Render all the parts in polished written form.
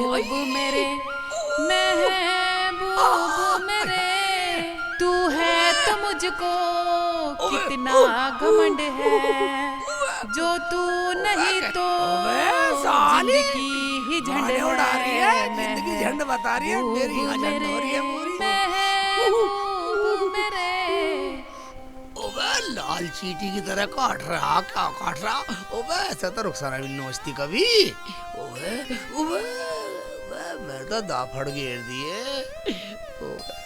महबूब मेरे, महबूब मेरे, तू है तो मुझको कितना घमंड है, जो तू नहीं तो जिंदगी ही झंड है। जिंदगी झंड बता रही है, मेरी यहाँ झंड हो रही है पूरी। महबूब मेरे, ओबे लाल चींटी की तरह काट रहा, क्या काट रहा? ओबे ऐसा तो रुखसाना भी नोचती कभी। ओबे ओबे मैं तो दाफड़ घेर दिए।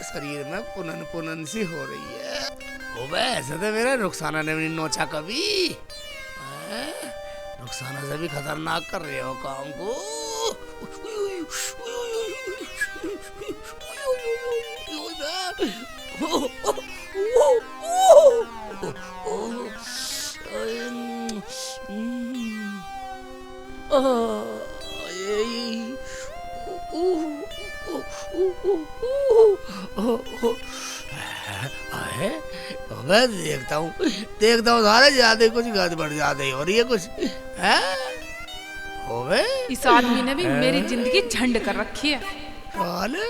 शरीर में पुनन पुनन सी हो रही है। ओबे ऐसे तो मेरा रुखसाना ने भी नोचा कभी। रुखसाना से भी खतरनाक कर रहे हो काम को। मैं देखता हूँ सारे ज्यादा कुछ गद बढ़ ज्यादा ही हो रही है कुछ है। इस आदमी ने भी मेरी जिंदगी झंड कर रखी है। साले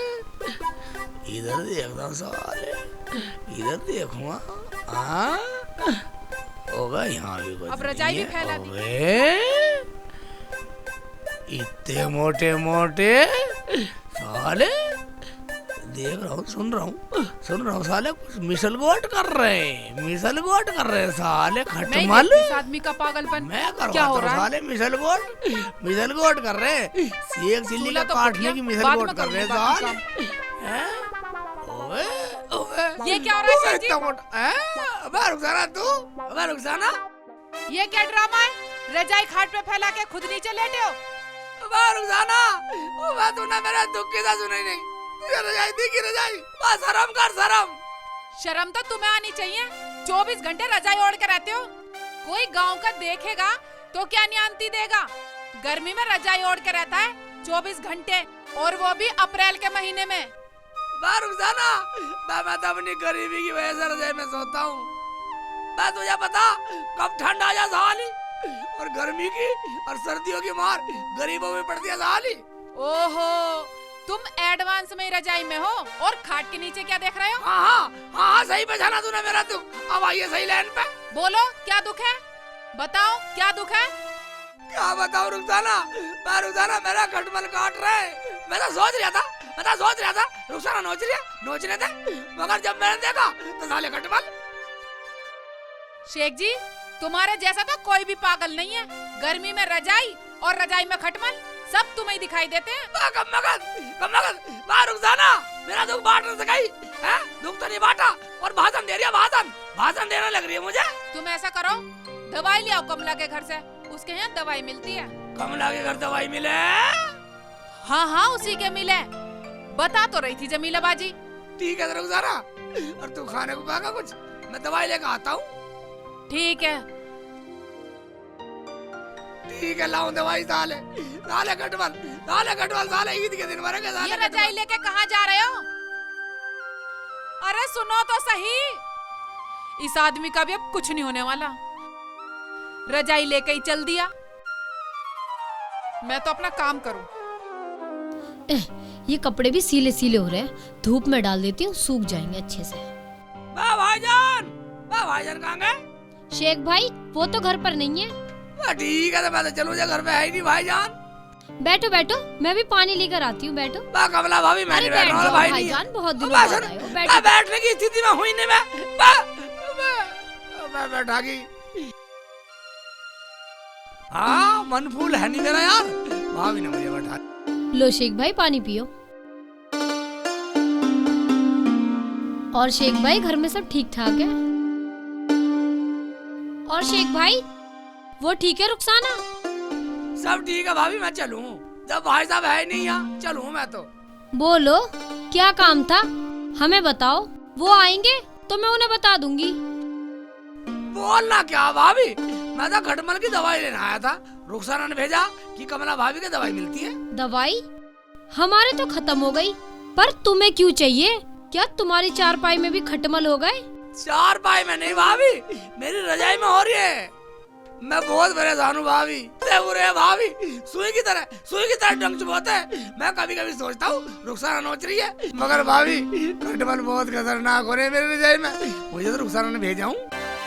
इधर देखता हूँ, साले इधर देखूंगा। हाँ होगा यहाँ भी कुछ। अब रजाई भी फैला दी। इतने मोटे मोटे साले देख रहा हूँ, सुन रहा हूँ साले कुछ मिसल गोट कर रहे हैं साले खटमल। इस आदमी का पागलपन मैं क्या हो रहा है? साले मिसल गोट कर रहे हैं, सीख चिल्ली का काटने की मिसल गोट कर रहे हैं साले। ये क्या हो रहा है शेख जी? रुखसाना तू, रुखसाना ये क्या ड्रामा है? रजाई खाट पे फैला के खुद नीचे लेटे हो। रुखसाना तूने मेरा दुख की सुनी नहीं। रजाई दी की रजाई, शर्म कर शर्म। शर्म तो तुम्हें आनी चाहिए, 24 घंटे रजाई ओढ़ के रहते हो। कोई गांव का देखेगा तो क्या न्यान्ती देगा? गर्मी में रजाई ओढ़ के रहता है 24 घंटे, और वो भी अप्रैल के महीने में। रुखसाना मैं तो अपनी गरीबी की वजह से रजाई में सोता हूँ। मैं तुझे पता कब ठंड आ जा साली, और गर्मी की और सर्दियों की मार गरीबों में पड़ती है साली। ओहो, तुम एडवांस में रजाई में हो और खाट के नीचे क्या देख रहे हो? हाँ सही पहचाना तूने मेरा दुख। अब आइए सही लाइन पे। बोलो क्या दुख है, बताओ क्या दुख है? क्या बताऊं रुखसाना, मेरा खटमल काट रहे। मैं तो सोच रहा था रुखसाना नोचने थे, मगर जब मैंने देखा तो साले खटमल। शेख जी, तुम्हारे जैसा तो कोई भी पागल नहीं है। गर्मी में रजाई और रजाई में खटमल, सब तुम्हें दिखाई देते हैं। कम मगन रुखसाना, मेरा दुख बांट न सकी है? दुख तो नहीं बांटा और भाषण दे रही है, भाषण देने लग रही है मुझे। तुम ऐसा करो, दवाई ले आओ कमला के घर से, उसके यहाँ दवाई मिलती है। कमला के घर दवाई मिले? हाँ उसी के मिले, बता तो रही थी जमीला बाजी। ठीक है रुखसाना, और तू खाने को पाएगा कुछ? मैं दवाई लेकर आता हूँ। ठीक है लाऊं दवाई। साले खटमल साले ईद के दिन मरेंगे साले। ये रजाई लेके कहाँ जा रहे हो? अरे सुनो तो सही, इस आदमी का भी अब कुछ नहीं होने वाला। रजाई लेके ही चल दिया। मैं तो अपना काम करूं। ये कपड़े भी सीले हो रहे हैं, धूप में डाल देती हूँ, सूख जाएंगे अच्छे से। भाईजान कहाँ गए? शेख भाई वो तो घर पर नहीं है। ठीक है, तो मैं तो चलूं, घर पे है ही नहीं भाईजान। बैठो मैं भी पानी लेकर आती हूँ, बैठो। कमला भाभी मैं नहीं बैठ रहा भाई। भाईजान बहुत दिनों बाद आए हो, बैठो। बैठने की स्थिति में हुई नहीं मैं बैठा गई। हाँ मन फूल है नहीं मेरा यार, भाभी ने मुझे बैठा। लो शेख भाई पानी पियो। और शेख भाई घर में सब ठीक ठाक है? और शेख भाई वो ठीक है रुखसाना? सब ठीक है भाभी, मैं चलूं? जब भाई साहब है नहीं यहाँ, चलूं मैं तो। बोलो क्या काम था, हमें बताओ, वो आएंगे तो मैं उन्हें बता दूंगी। बोलना क्या भाभी, मैं तो खटमल की दवाई लेने आया था। रुखसाना ने भेजा कि कमला भाभी की दवाई मिलती है। दवाई हमारे तो खत्म हो गई, पर तुम्हें क्यों चाहिए? क्या तुम्हारी चारपाई में भी खटमल हो गए? चारपाई में नहीं भाभी, मेरी रजाई में हो रही है। मैं बहुत परेशान हूँ भाभी। रे भाभी सुई की तरह डंक चुभोते है। मैं कभी कभी सोचता हूँ रुखसाना नोच रही है, मगर भाभी खटमल बहुत खतरनाक हो रहे मेरे रजाई में। मुझे तो रुखसाना ने भेजा हूँ।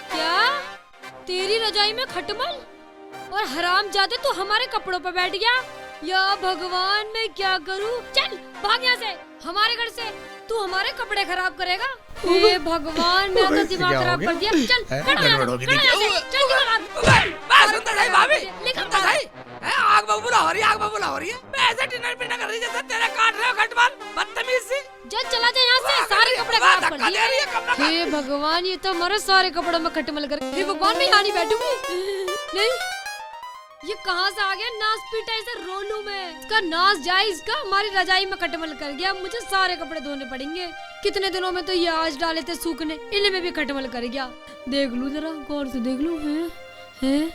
क्या तेरी रजाई में खटमल? और हरामजादे तू हमारे कपड़ों पे बैठ गया। या भगवान मैं क्या करूँ? चल भाग यहाँ से, हमारे घर से। तू हमारे कपड़े खराब करेगा? हे भगवान मेरा तो दिमाग खराब कर दिया। चल खड़ा यहाँ से, खड़ा यहाँ से, चल निकल बाहर। सुंदर है भाभी, सुंदर है। आग बबूला हो रही है, आग बबूला हो रही है। मैं ऐसे डिनर पिनर कर रही जैसे तेरे काट रहे हो खटमल, बदतमीज सी। चल चला जा यहाँ से, सारे कपड़े खराब कर दिए। हे भगवान ये तो हमारे सारे कपड़ों में खटमल कर। हे भगवान मैं यहाँ नहीं बैठूंगी। नहीं ये कहाँ से आ गया नाच पीटा ऐसे रोलू में। इसका नाच जाए, इसका हमारी रजाई में खटमल कर गया। मुझे सारे कपड़े धोने पड़ेंगे। कितने दिनों में तो ये आज डाले थे सूखने, इनमें भी खटमल कर गया। देख लूं जरा गौर से देख लूं। हैं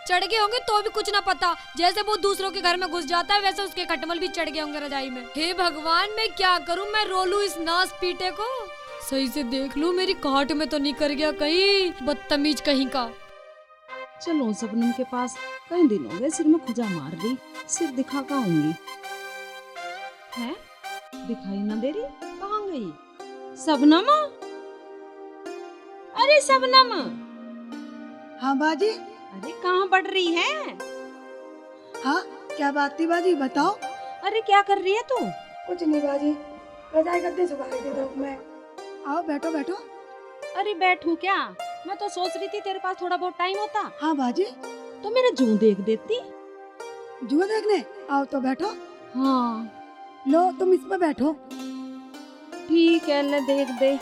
चढ़ गए होंगे तो भी कुछ ना पता। जैसे वो दूसरों के घर में घुस जाता है वैसे उसके खटमल भी चढ़ गए होंगे रजाई में। हे भगवान मैं क्या करूं? मैं रोलू इस नाच पीटे को। सही से देख लूं मेरी काट में तो नहीं कर गया कहीं, बदतमीज कहीं का। चलो सबनम के पास, कई दिन हो गए सिर में खुजा मार रही। सिर दिखा का होंगी है, दिखाई ना दे रही। कहाँ गई सबनम? अरे सबनम। हाँ बाजी। अरे कहाँ बढ़ रही है? हाँ क्या बात थी बाजी, बताओ। अरे क्या कर रही है तू? कुछ नहीं बाजी, रजाई गद्दे सुखा रही थी धूप में। आओ बैठो बैठो। अरे बैठूं क्या? मैं तो सोच रही थी तेरे पास थोड़ा बहुत टाइम होता हाँ बाजी। तो मेरा जूं देख देती। जुआ देखने? आओ तो बैठो। हाँ लो तुम इस पे बैठो। ठीक है ले देख दे।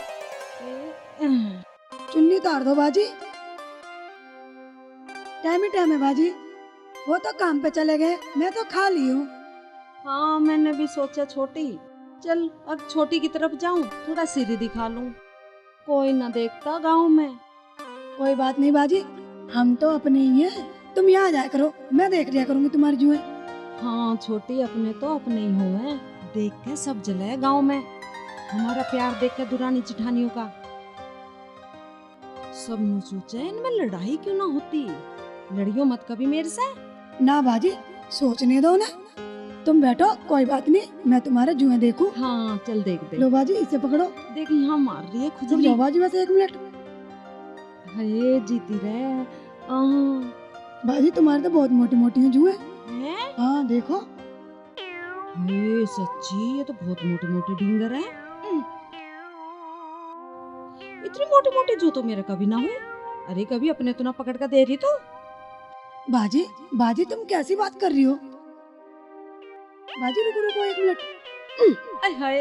चुन्नी उतार दो बाजी। टाइम ही टाइम है बाजी, वो तो काम पे चले गए, मैं तो खा ली हूँ। हाँ मैंने भी सोचा छोटी, चल अब छोटी की तरफ जाऊं, थोड़ा सिर ही दिखा लूं। कोई ना देखता गांव में। कोई बात नहीं बाजी, हम तो अपने ही हैं, तुम यहाँ जाया करो, मैं देख लिया करूंगी तुम्हारी जुए। हाँ छोटी अपने तो अपने ही हुए, देख के सब जले गांव में। हमारा प्यार देख के दुरानी जिठानियों का सब नु सोचे इनमें लड़ाई क्यों ना होती। लड़ियो मत कभी मेरे से। ना बाजी सोचने दो ना, तुम बैठो, कोई बात नहीं, मैं तुम्हारे जुए देखूं। हाँ चल देख दे। लो बाजी इसे पकड़ो। देख यहाँ मार रही है तुम खुजली। जाओ बाजी बस 1 मिनट। हाय जीती रहे। बाजी तुम्हारे तो बहुत मोटी मोटी हैं जुए। हैं? हाँ देखो। हाय सच्ची ये तो बहुत मोटे मोटे ढींगर हैं। इतनी मोटी मोटी जो तो मेरे कभी ना हुई। अरे कभी अपने तो ना पकड़ कर दे रही तो। बाजी बाजी तुम कैसी बात कर रही हो? बाजी रुको रुको 1 मिनट। आय हाय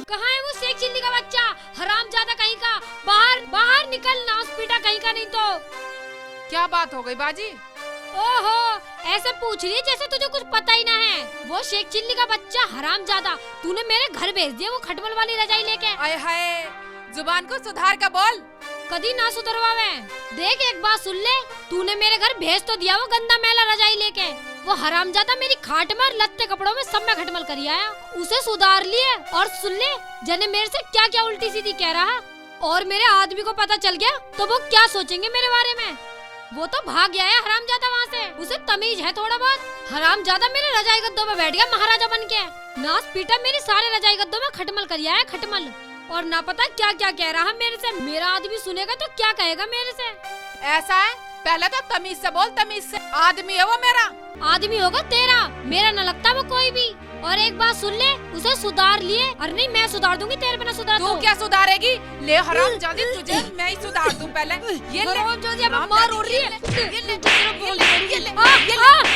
कहाँ है वो शेख चिल्ली का बच्चा? हरामजादा कहीं का, बाहर बाहर निकल, नास पीटा कहीं का। नहीं तो क्या बात हो गई बाजी? ओहो ऐसे पूछ रही है जैसे तुझे कुछ पता ही ना है। वो शेख चिल्ली का बच्चा हरामजादा, तूने मेरे घर भेज दिया वो खटमल वाली रजाई लेके। आय हाय, जुबान को सुधार का बोल। कदी ना सुधरवावे। देख एक बात सुन ले, तूने मेरे घर भेज तो दिया वो गंदा मैला रजाई लेके। वो हरामजादा मेरी खाट में लत्ते कपड़ों में सब में खटमल करी आया। उसे सुधार लिए और सुन ले जने मेरे से क्या क्या उल्टी सीधी कह रहा। और मेरे आदमी को पता चल गया तो वो क्या सोचेंगे मेरे बारे में। वो तो भाग गया है हरामजादा वहाँ से, उसे तमीज है थोड़ा बहुत। हरामजादा मेरे रजाई गद्दों में बैठ गया महाराजा बन के। नास पीटा मेरी सारे रजाई गद्दों में खटमल करिया है खटमल। और ना पता क्या क्या कह रहा मेरे से। मेरा आदमी सुनेगा तो क्या कहेगा मेरे से। ऐसा है, पहले तो तमीज से बोल, तमीज से। आदमी है वो मेरा। आदमी होगा तेरा, मेरा न लगता वो कोई भी। और एक बात सुन ले, उसे सुधार लिए। अरे नहीं मैं सुधार दूंगी, तेरे बिना सुधार तू क्या सुधारेगी? ले हरामजादी, तुझे मैं ही सुधार दूं पहले। ये ले हरामजादी, अब मार उड़ रही है। ये ले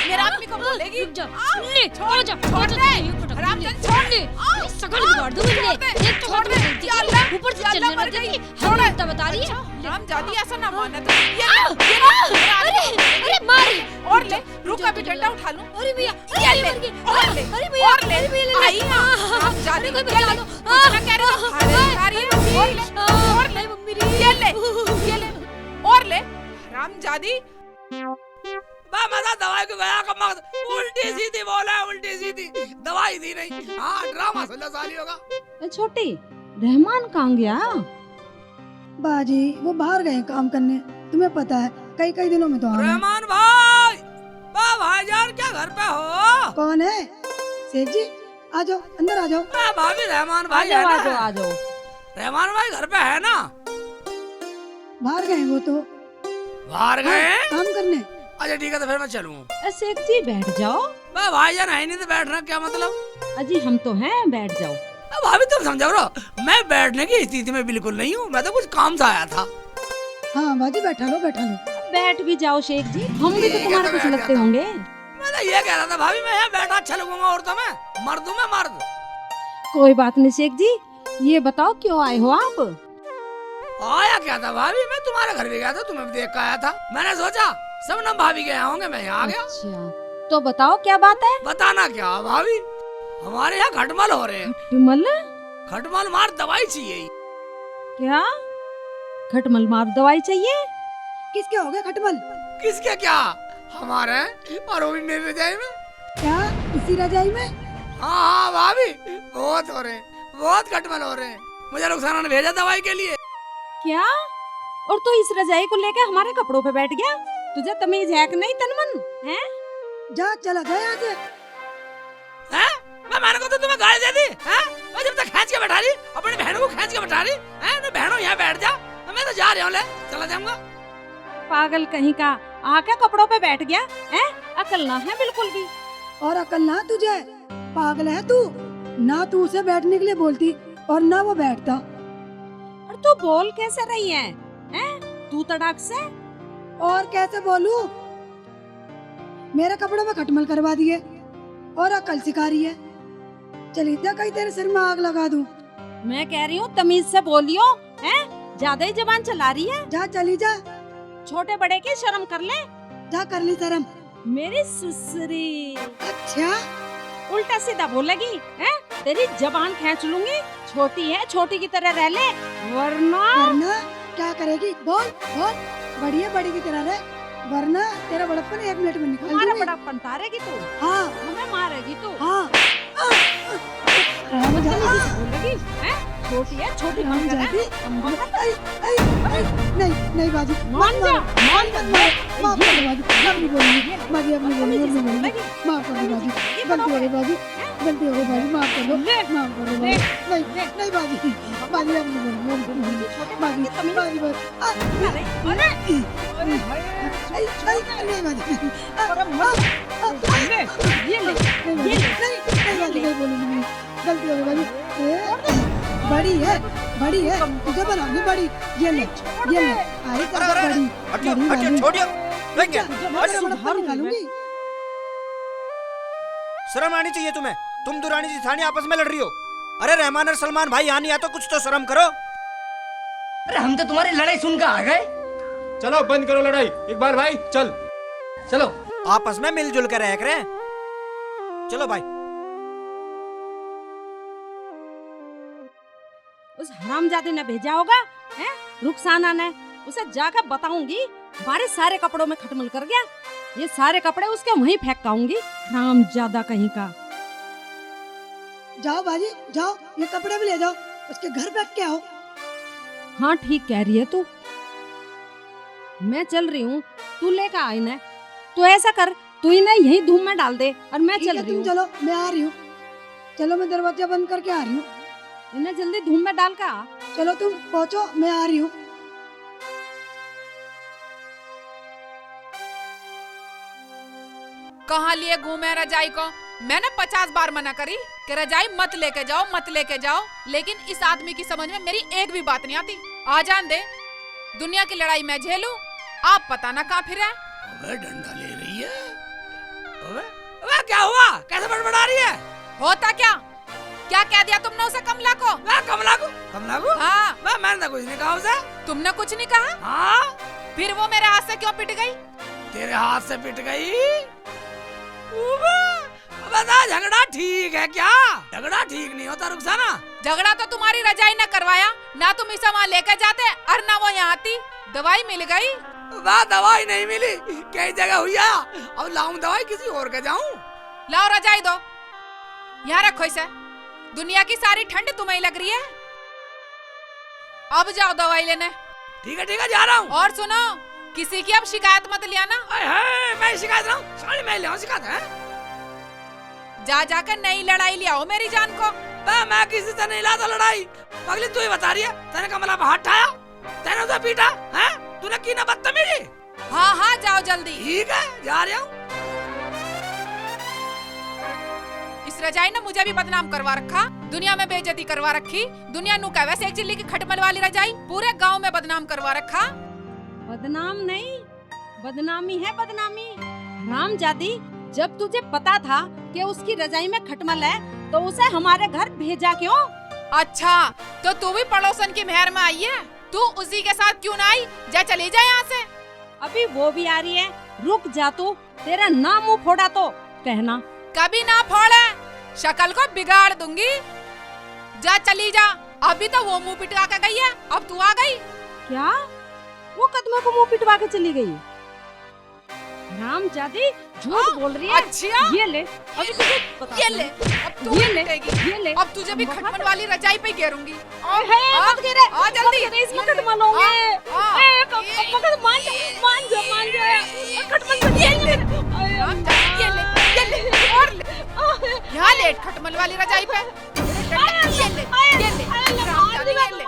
मेरा आदमी को बोलेगी। रुक जा, ले छोड़ जा, छोड़ दे हरामजादी, छोड़ दे। सकल बिगाड़ दूंगी ले। छोड़ दे, ऊपर से चलने लग गई। छोड़ दे, हम बता रही है। हरामजादी ऐसा ना माने तो। अरे मारी। और ले, रुक अभी डंडा उठा लूं। अरे भैया, ये ले, और ले, अरे भैया, और ले। अरे भैया, आई ना, हरामजादी, कोई ये बचा ले। दो। कुछ ना कह रही है, खा रही है। और ले, और ले, मम्मी ये ले, और ले, हरामजादी। मजा दवाई को गया का मत, उल्टी सीधी बोला है, उल्टी सीधी दवाई दी नहीं। हाँ ड्रामा सुन लो साली होगा। छोटी रहमान कहाँ गया? बाजी वो बाहर गए काम करने, तुम्हें पता है कई कई दिनों में तो आना। रहमान भाई, भाईजान क्या घर पे हो? कौन है? सेठ जी आ जाओ, अंदर आ जाओ। भाभी रहमान भाई है ना? रहमान भाई घर पे है ना? बाहर गए वो तो। बाहर गए हैं? काम करने। अच्छा ठीक है, तो फिर मैं चलूँ। सेठ जी बैठ जाओ। भाईजान है नहीं तो बैठना क्या मतलब? अजी हम तो हैं, बैठ जाओ। भाभी तुम समझो रहो, मैं बैठने की स्थिति में बिल्कुल नहीं हूँ, मैं तो कुछ काम से आया था। हाँ बाजी बैठा लो बैठा लो। बैठ भी जाओ शेख जी, हम भी तो तुम्हारे कुछ लगते होंगे। मैं तो ये कह रहा था भाभी, मैं यहाँ बैठा अच्छा लगूंगा औरतों में, मर्द हूँ मैं मर्द। कोई बात नहीं शेख जी, ये बताओ क्यों आए हो आप? आया क्या था भाभी, मैं तुम्हारे घर भी गया था, तुम्हें भी देख कर आया था। मैंने सोचा सब ना भाभी गए होंगे, मैं यहाँ आ गया। अच्छा तो बताओ क्या बात है? बताना क्या भाभी, हमारे यहाँ खटमल हो रहे हैं। खटमल? खटमल मार दवाई चाहिए। क्या खटमल मार दवाई चाहिए? किसके हो गए खटमल? किसके क्या, हमारे और वो भी मेरी रजाई में। क्या इसी रजाई में? हाँ भाभी, बहुत हो रहे हैं, बहुत खटमल हो रहे हैं। मुझे रुखसाना ने भेजा दवाई के लिए। क्या? और तो इस रजाई को लेके हमारे कपड़ों पे बैठ गया? तुझे तमीज है कि नहीं तनमन? हैं? जा चला गया यहाँ से। हैं? मैंने को तो तुम्हें गाली दे दी हैं? मैं जब तक खींच के बैठा रही, अपनी बहनों को खींच के बैठा रही हैं? नहीं बहनों यहाँ बैठ जा, मैं तो जा रहा हूँ, ले चला जाऊंगा। पागल कहीं का, आके कपड़ों पे बैठ गया हैं? अकल ना है बिल्कुल भी। और अकल ना तुझे, पागल है तू। ना तू उसे बैठने के लिए बोलती और ना वो बैठता। और तू बोल कैसे रही है? हैं? तू तड़ाक से। और कैसे बोलूं? मेरे कपड़ों में खटमल करवा दिए और अकल सिखा रही है। चली जा, कहीं तेरे सिर में आग लगा दूं। मैं कह रही हूँ तमीज से बोलियो, हैं? ज्यादा ही जबान चला रही है। जा चली जा, छोटे बड़े की शर्म कर ले। जा कर ली शर्म। मेरी सुसरी अच्छा उल्टा सीधा बोलेगी हैं? तेरी जबान खींच लूंगी। छोटी है, छोटी की तरह रह ले, वरना वरना क्या करेगी? बोल बोल, बड़ी है बड़ी की तरह रह, वरना तेरा बड़प्पन 1 मिनट में निकाल हमारा दूंगी। बड़प्पन तारेगी तू। हाँ हमें मारेगी तू। हाँ बदतमीजी से बोलेगी हैं? छोटी है, छोटी मन कर जाती। है। नहीं नहीं बाजी, मान जा, मान जा। माफ कर दो बाजी, अब नहीं बोलूंगी बाजी, अब नहीं बोलूंगी, माफ कर दो बाजी, गलती हो गई बाजी, गलती हो गई बाजी, माफ कर दो, माफ कर दो बाजी। नहीं नहीं बाजी, बाजी अब नहीं बोलूंगी, बाजी बाजी बाजी अरे अरे नहीं बाजी, ये ले नहीं बाजी, नहीं बोलूंगी, गलती हो गई बाजी। बड़ी है तुझे बनाऊंगी बड़ी। ये ले आई बड़ी बड़ी छोड़िए, बड़ा निकालूंगी। शर्म आनी चाहिए तुम्हें, तुम दुरानी जिठानी आपस में लड़ रही हो। अरे रहमान और सलमान भाई यहाँ नहीं आते, कुछ तो शर्म करो। अरे हम तो तुम्हारी लड़ाई सुनकर आ गए। चलो बंद करो लड़ाई, इकबाल भाई चल। चलो आपस में मिलजुल कर रह करें। चलो भाई। उस हरामजादे ने भेजा होगा हैं? रुखसाना ने, उसे जाकर बताऊंगी हमारे सारे कपड़ों में खटमल कर गया। ये सारे कपड़े उसके वहीं फेंकाऊंगी, हरामजादा कहीं का। जाओ बाजी जाओ, ये कपड़े भी ले जाओ, उसके घर बैठ के आओ। हाँ ठीक कह रही है तू, मैं चल रही हूँ, तू लेकर आई ना। तो ऐसा कर, तू इन्हें यहीं धूम में डाल दे और मैं चल रही तुम हूँ। चलो, मैं आ रही हूँ। चलो मैं दरवाजा बंद करके आ रही हूँ। इन्हें जल्दी धूम में डाल का। चलो तुम पहुँचो, मैं आ रही हूँ। कहाँ लिए घूमे रजाई को? मैंने 50 बार मना करी कि रजाई मत लेके जाओ, मत लेके जाओ, लेकिन इस आदमी की समझ में मेरी एक भी बात नहीं आती। आ जान दे, दुनिया की लड़ाई मैं झेलूं, आप पता ना कहाँ फिरे। अबे डंडा ले रही है। अबे क्या हुआ, कैसे बड़बड़ा रही है? होता क्या? क्या कह दिया तुमने उसे कमला को? कमला को? हाँ। मैंने कुछ नहीं कहा उसे। तुमने कुछ नहीं कहा? हाँ। फिर वो मेरे हाथ से क्यों पिट गई? तेरे हाथ से पिट गई? बता, झगड़ा ठीक है क्या? झगड़ा ठीक नहीं होता रुखसाना। झगड़ा तो तुम्हारी रजाई ने करवाया ना, तुम इसे वहाँ लेकर जाते और ना वो यहाँ आती। दवाई मिल गई? दवाई नहीं मिली, कई जगह हुई। अब लाऊं दवाई किसी और के जाऊं? लाओ रजाई दो, यहाँ रखो इसे। दुनिया की सारी ठंड तुम्हें लग रही है। अब जाओ दवाई लेने। ठीक है जा रहा हूँ। और सुनो, किसी की अब शिकायत मत लियाना। मैं शिकायत रहा हूँ, साड़ी मैं ले शिकायत है। जा जाकर नई लड़ाई ले आओ मेरी जान को। मैं किसी से नहीं लाता लड़ाई। पगली तू ही बता रही है, तेने कमला पर हाथ ठाया, तेने उसे पीटा है, तूने की ना बदतमीजी। हाँ जाओ जल्दी। ठीक है जा रहा हूँ। इस रजाई ने मुझे भी बदनाम करवा रखा, दुनिया में बेइज्जती करवा रखी। दुनिया नु कह वैसे एक चिल्ली की खटमल वाली रजाई पूरे गांव में बदनाम करवा रखा। बदनाम नहीं, बदनामी है बदनामी। हरामजादी, जब तुझे पता था कि उसकी रजाई में खटमल है तो उसे हमारे घर भेजा क्यों? अच्छा, तो तू भी पड़ोसन की मेहर में आई है, तू उसी के साथ क्यों ना आई? जा चली जा यहाँ से। अभी वो भी आ रही है, रुक जा तू, तेरा नाम मुंह फोड़ा तो कहना। कभी ना फोड़े, शक्ल को बिगाड़ दूंगी। जा चली जा, अभी तो वो मुंह पिटवा के गई है, अब तू आ गई। क्या? वो कदमों को मुंह पिटवा के चली गई? हरामजादी, झूठ बोल रही है। अच्छा, ये ले, अभी तुझे ये ले, अब तू ये ले, पिटेगी। ये ले। अब तुझे भी खटमल वाली रजाई पे घेरूंगी। मत गिरे, आ जल्दी, इसमें खटमल होंगे। मान जा, खटमल से ये ले, और ले, यहाँ लेट खटमल वाली रजाई पे। ये ले।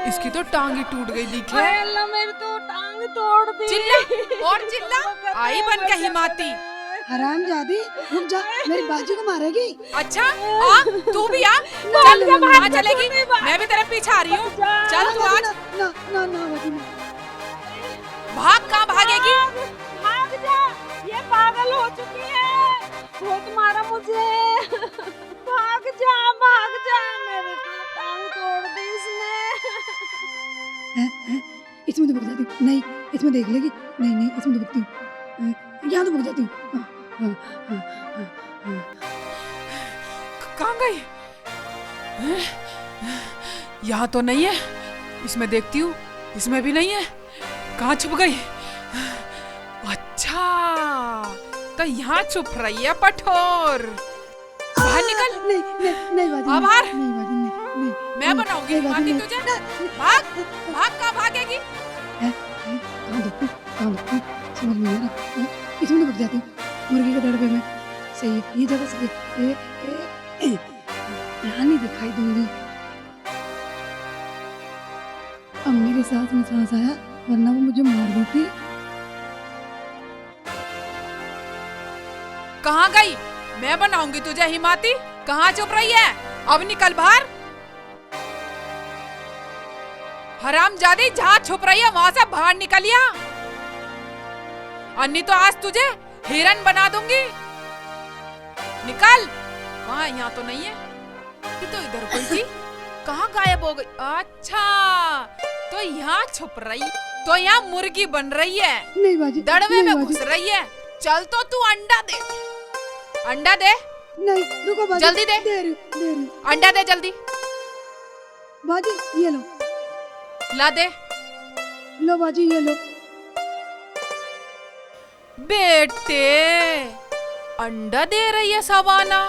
इसकी तो टांग ही टूट गई दिखे। मेरी तो टांग तोड़ दी। चिल्ला और चिल्ला, आई बन के हिमाती। हरामजादी, रुक जा, मेरी बाजू को मारेगी। अच्छा, आ तू भी आ, चल कहाँ चलेगी? मैं भी तेरे पीछे आ रही हूँ, चल तू आज। ना बाजी ना। भाग, कहाँ भागेगी? भाग जा, ये पागल हो चुकी है, बहुत मारा मुझे। भाग जा, मेरी तो टांग तोड़ दी इसने। इसमें तो भग जाती हूँ, नहीं इसमें देख लेगी, नहीं इसमें तो भगती हूँ, यहाँ तो भग जाती हूँ। कहाँ गई? यहाँ तो नहीं है, इसमें देखती हूँ, इसमें भी नहीं है, कहाँ छुप गई? अच्छा, तो यहाँ छुप रही है पठोर। बाहर निकल। नहीं बाजी, अब बाहर। नहीं बाजी, नहीं। मैं बनाऊंगी माती तुझे। भाग, कहाँ भागेगी? कहाँ देखूं, समझ में नहीं आ रहा। इसमें तो भग जाती हूँ, मुर्गी के दड़ पे मैं। सही है, ये जगह सही है। यहाँ नहीं दिखाई दूंगी। अब मेरे साथ में सांस आया, वरना वो मुझे मार देती। कहाँ गई? मैं बनाऊंगी तुझे हिमाती। कहाँ छुप रही है? अब निकल बाहर। हरामजादी, जहाँ छुप रही है वहाँ से बाहर निकलिया, अन्नी तो आज तुझे हिरन बना दूंगी। निकल। वहाँ, यहाँ तो नहीं है, ये तो इधर कोई थी, कहाँ गायब हो गई? अच्छा, तो यहाँ छुप रही, तो यहाँ मुर्गी बन रही है, नहीं बाजी, दड़वे नहीं में बाजी। घुस रही है। चल तो तू अंडा दे, अंडा दे। नहीं रुको बाजी, जल्दी दे रही हूँ। अंडा दे जल्दी। बाजी ये लो, ला दे। लो बाजी ये लो। बेटे, अंडा दे रही है सवाना,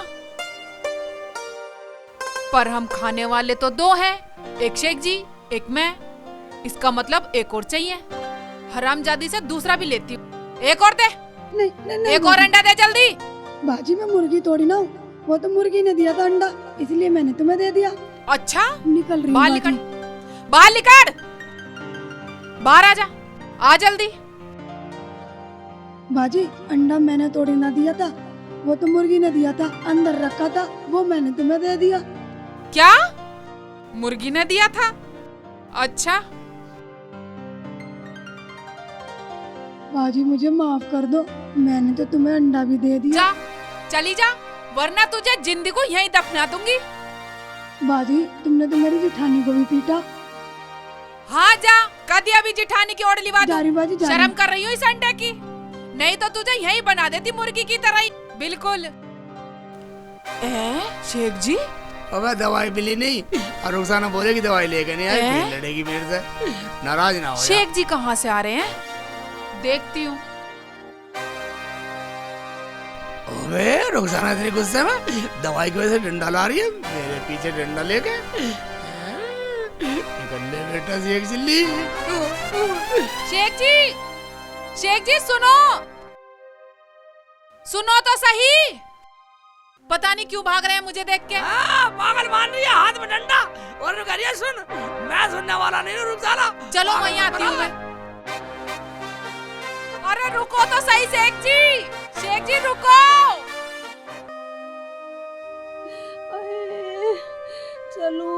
पर हम खाने वाले तो दो हैं, एक शेख जी, एक मैं। इसका मतलब एक और चाहिए। हरामजादी से दूसरा भी लेती हूँ। एक और दे। नहीं एक और अंडा दे जल्दी। बाजी मैं मुर्गी तोड़ी ना हूँ, वो तो मुर्गी ने दिया था अंडा, इसलिए मैंने तुम्हें दे दिया। अच्छा, निकल रही हूँ बाहर बाजी। निकल, बाहर निकल, बाहर आ जा, आ जल्दी। बाजी अंडा मैंने तोड़ी ना दिया था, वो तो मुर्गी ने दिया था, अंदर रखा था, वो मैंने तुम्हें दे दिया। क्या? मुर्गी ने दिया था? अच्छा, बाजी मुझे माफ कर दो, मैंने तो तुम्हें अंडा भी दे दिया। जा, चली जा, वरना तुझे जिंदगी को यहीं दफना दूंगी। बाजी तुमने तो मेरी जेठानी को भी पीटा। हाँ जा, कदी अभी जिठानी की ओर लिवा जा रही बाजी, जा रही। शर्म कर रही हूँ इस अंडे की, नहीं तो तुझे यहीं बना देती मुर्गी की तरह ही, बिल्कुल। शेख जी, अबे दवाई मिली नहीं, और रुखसाना बोलेगी दवाई लेके नहीं आई, फिर लड़ेगी मेरे से। नाराज ना हो जा। शेख जी कहाँ से आ रहे हैं? देखती हूँ। अबे रुखसाना इतनी गुस्से में दवाई की वजह से डंडा ला रही है, मेरे पीछे डंडा लेके। निकल ले बेटा शेख चिल्ली। शेख जी सुनो, सुनो तो सही। पता नहीं क्यों भाग रहे हैं मुझे देख के। पागल मान रही है, हाथ में डंडा और करिए सुन, मैं सुनने वाला नहीं हूँ, रुक साला। चलो वहीं आती हूँ मैं। अरे रुको तो सही शेख जी रुको। चलो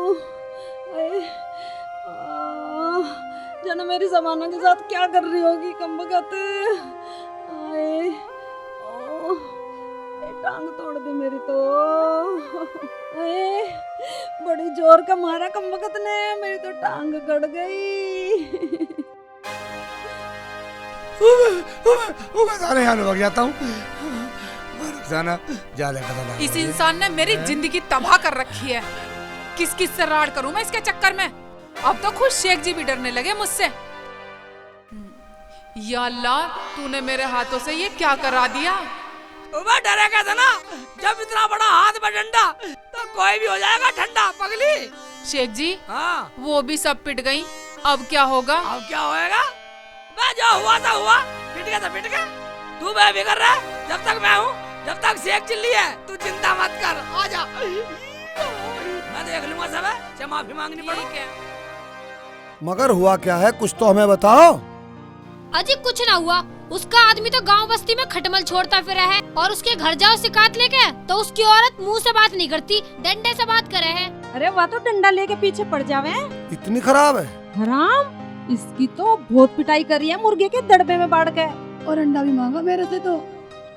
जाना मेरी जमाना के साथ क्या कर रही होगी कमबख्त। आए टांग तोड़ दी मेरी तो। आए बड़ी जोर का मारा कमबख्त ने, मेरी तो टांग गड़ गई। सारे यहाँ लग जाता हूँ। इस इंसान ने मेरी जिंदगी तबाह कर रखी है। किस किस से राड़ करूं मैं इसके चक्कर में। अब तो खुद शेख जी भी डरने लगे मुझसे। या अल्लाह, तूने मेरे हाथों से ये क्या करा दिया। डरेगा था ना, जब इतना बड़ा हाथ में डंडा तो कोई भी हो जाएगा ठंडा पगली। शेख जी हाँ, वो भी सब पिट गई, अब क्या होगा। अब क्या होएगा, मैं जो हुआ था हुआ, पिट गया था पिट गया। तू बेफिक्र रह, जब तक मैं हूँ, जब तक शेख चिल्ली है, तू चिंता मत कर, आजा। मैं देख लूंगा सब, चाहे माफी मांगनी पड़े। मगर हुआ क्या है, कुछ तो हमें बताओ। अजी कुछ ना हुआ, उसका आदमी तो गांव बस्ती में खटमल छोड़ता फिरा है, और उसके घर जाओ शिकायत लेके तो उसकी औरत मुंह से बात नहीं करती, डंडे से बात करे है। अरे वह तो डंडा लेके पीछे पड़ जावे। इतनी खराब है। हराम, इसकी तो बहुत पिटाई करी है मुर्गे के दड़बे में बाढ़ के, और अंडा भी मांगा मेरे से तो।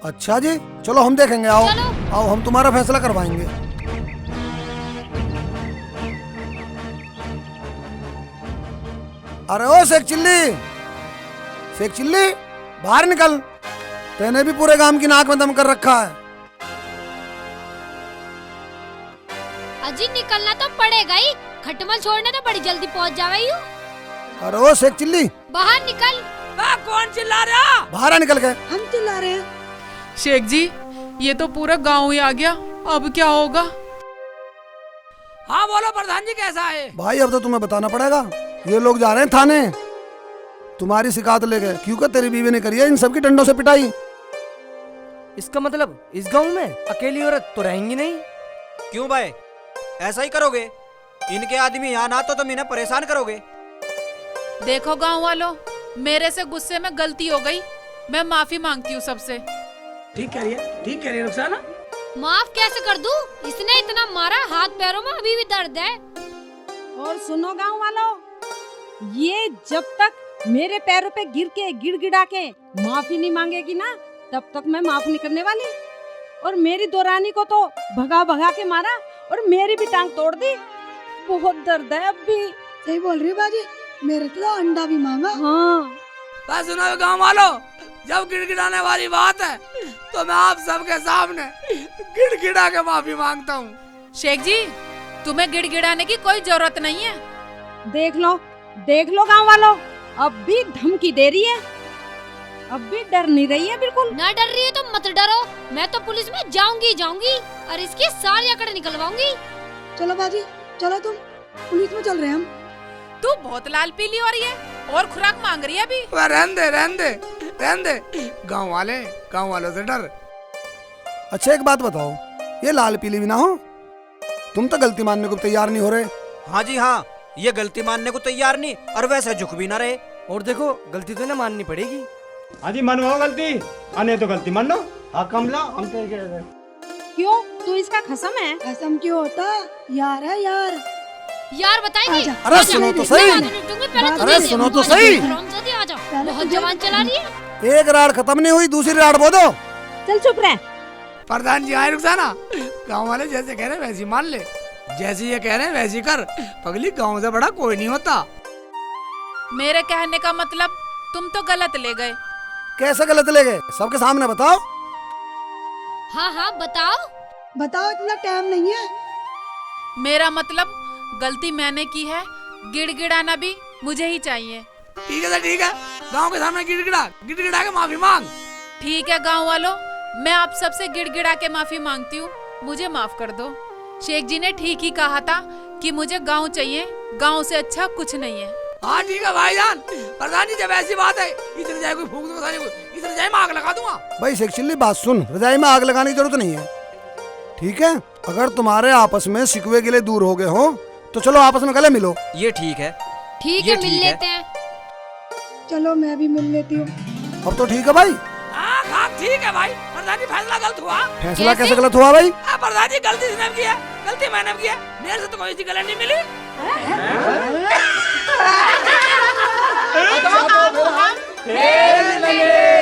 अच्छा जी, चलो हम देखेंगे। आओ चलो। आओ, हम तुम्हारा फैसला करवाएंगे। अरे ओ शेख चिल्ली, बाहर निकल। तेने भी पूरे गांव की नाक में दम कर रखा है। अजी निकलना तो पड़ेगा ही, खटमल छोड़ने तो बड़ी जल्दी पहुंच जावे यू। अरे ओ शेख चिल्ली, बाहर निकल। कौन चिल्ला रहा, बाहर आ निकल के। हम चिल्ला रहे हैं। शेख जी, ये तो पूरा गांव ही आ गया, अब क्या होगा। हाँ बोलो प्रधान जी, कैसा है। भाई अब तो तुम्हें बताना पड़ेगा, ये लोग जा रहे हैं थाने तुम्हारी शिकायत लेके, क्योंकि तेरी बीवी ने करी है इन सबकी डंडों से पिटाई। इसका मतलब इस गांव में अकेली औरत तो रहेंगी नहीं। क्यों भाई, ऐसा ही करोगे। इनके आदमी यहाँ ना तो तुम इन्हें परेशान करोगे। देखो गांव वालों, मेरे से गुस्से में गलती हो गई, मैं माफी मांगती हूँ सबसे। ठीक कह रही है रुखसाना। माफ कैसे कर दूं, इसने इतना मारा, हाथ पैरों में अभी भी दर्द है। और सुनो गांव वालों, ये जब तक मेरे पैरों पे गिर के गिड़गिड़ा के माफी नहीं मांगेगी ना, तब तक मैं माफ नहीं करने वाली। और मेरी दोरानी को तो भगा भगा के मारा और मेरी भी टांग तोड़ दी, बहुत दर्द है अब भी। सही बोल रही है बाजी, मेरे तो अंडा भी मांगा। हाँ बस सुनो गांव वालों, जब गिड़गिड़ाने वाली बात है तो मैं आप सबके सामने गिड़गिड़ा के माफी मांगता हूँ। शेख जी, तुम्हें गिड़गिड़ाने की कोई जरूरत नहीं है। देख लो गांव वालों, अब भी धमकी दे रही है, अब भी डर नहीं रही है बिल्कुल। ना डर रही है तो मत डरो, मैं तो पुलिस में जाऊंगी और इसकी सारी अकड़ निकलवाऊंगी। चलो बाजी, चलो तुम, पुलिस में चल रहे हैं हम। तू बहुत लाल पीली हो रही है और खुराक मांग रही है अभी। रहने दे, गांव वालों से डर। अच्छा एक बात बताओ, ये लाल पीली भी ना हो, तुम तो गलती मानने को तैयार नहीं हो रहे। हाँ जी हाँ, ये गलती मानने को तैयार नहीं, और वैसे झुक भी ना रहे। और देखो, गलती तो ना माननी पड़ेगी। आजी मनवाओ गलती, अने तो गलती मान लो। हाँ कमला, हम तो क्यों, तू इसका खसम है? कसम क्यों होता, यार है यार। यार बताएंगे। आजा। अरे सुनो तो सही, अरे सुनो तो सही। आजा, बहुत जवान चला रही है। एक राड खत्म नहीं हुई, दूसरी राड बो दो। चल चुप रह। प्रधान जी आए रुखसाना, गांव वाले जैसे कह रहे हैं वैसी मान ले, जैसे ये कह रहे हैं वैसी कर। पगली, गांव से बड़ा कोई नहीं होता। मेरे कहने का मतलब तुम तो गलत ले गए। कैसे गलत ले गए, सबके सामने बताओ। हाँ बताओ। बताओ, इतना टाइम नहीं है। मेरा मतलब गलती मैंने की है, गिड़गिड़ाना भी मुझे ही चाहिए। ठीक है, गांव के सामने गिड़गिड़ा के माफी मांग। ठीक है गांव वालों, मैं आप सबसे गिड़गिड़ा के माफी मांगती हूँ, मुझे माफ कर दो। शेख जी ने ठीक ही कहा था कि मुझे गांव चाहिए, गांव से अच्छा कुछ नहीं है। हाँ ठीक है भाईजान, प्रधान जी जब ऐसी बात है इस रजाई को फूंक दूंगा, इस रजाई में आग लगा दूंगा। भाई शेख चिल्ली बात सुन, रजाई में आग लगाने की जरूरत नहीं है, ठीक है? अगर तुम्हारे आपस में शिकवे गिले दूर हो गए हो तो चलो आपस में गले मिलो। ये ठीक है, ठीक ये है, मिल ठीक है। लेते हैं। चलो मैं भी मिल लेती हूँ। अब तो ठीक है भाई। हाँ ठीक है भाई, प्रधान जी फैसला गलत हुआ। फैसला कैसे गलत हुआ भाई? प्रधान जी गलती इसने की है, गलती मैंने की है, मेरे से तो कोई गलत नहीं मिली। खेल